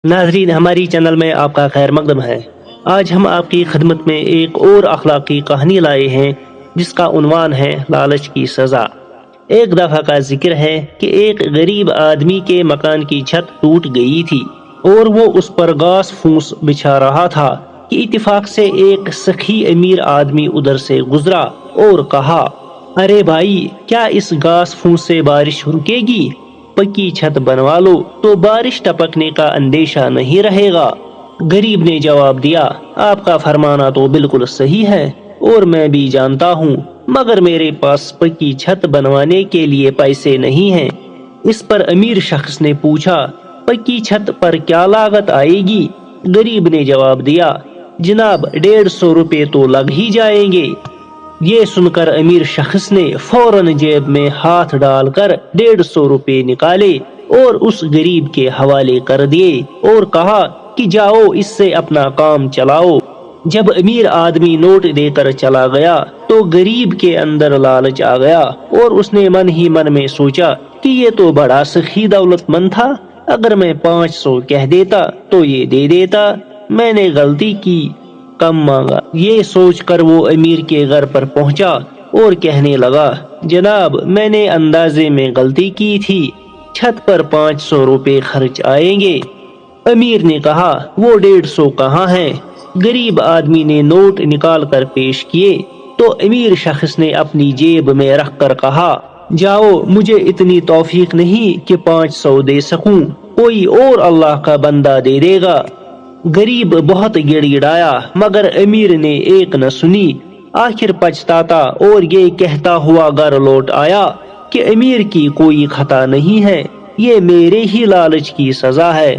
ناظرین، ہماری چینل میں آپ کا خیر مقدم ہے۔ آج ہم آپ کی خدمت میں ایک اور اخلاقی کہانی لائے ہیں جس کا عنوان ہے لالچ کی سزا۔ ایک دفعہ کا ذکر ہے کہ ایک غریب آدمی کے مکان کی چھت ٹوٹ گئی تھی اور وہ اس پر گھاس پھوس بچھا رہا تھا کہ اتفاق سے ایک سخی امیر آدمی ادھر سے گزرا اور کہا، ارے بھائی، کیا اس گھاس پھوس سے بارش رکے گی؟ پکی چھت بنوا لو تو بارش ٹپکنے کا اندیشہ نہیں رہے گا۔ غریب نے جواب دیا، آپ کا فرمانا تو بالکل صحیح ہے اور میں بھی جانتا ہوں، مگر میرے پاس پکی چھت بنوانے کے لیے پیسے نہیں ہیں۔ اس پر امیر شخص نے پوچھا، پکی چھت پر کیا لاگت آئے گی؟ غریب نے جواب دیا، جناب 150 روپے تو لگ ہی جائیں گے۔ یہ سن کر امیر شخص نے فوراً جیب میں ہاتھ ڈال کر 150 روپے نکالے اور اس غریب کے حوالے کر دیے اور کہا کہ جاؤ اس سے اپنا کام چلاؤ۔ جب امیر آدمی نوٹ دے کر چلا گیا تو غریب کے اندر لالچ آ گیا اور اس نے من ہی من میں سوچا کہ یہ تو بڑا سخی دولت مند تھا، اگر میں 500 کہہ دیتا تو یہ دے دیتا، میں نے غلطی کی، کم مانگا۔ یہ سوچ کر وہ امیر کے گھر پر پہنچا اور کہنے لگا، جناب میں نے اندازے میں غلطی کی تھی، چھت پر 500 روپے خرچ آئیں گے۔ امیر نے کہا، وہ 150 کہاں ہیں؟ غریب آدمی نے نوٹ نکال کر پیش کیے تو امیر شخص نے اپنی جیب میں رکھ کر کہا، جاؤ، مجھے اتنی توفیق نہیں کہ 500 دے سکوں، کوئی اور اللہ کا بندہ دے دے گا۔ غریب بہت گڑ گڑایا مگر امیر نے ایک نہ سنی۔ آخر پچھتاتا اور یہ کہتا ہوا گھر لوٹ آیا کہ امیر کی کوئی خطا نہیں ہے، یہ میرے ہی لالچ کی سزا ہے۔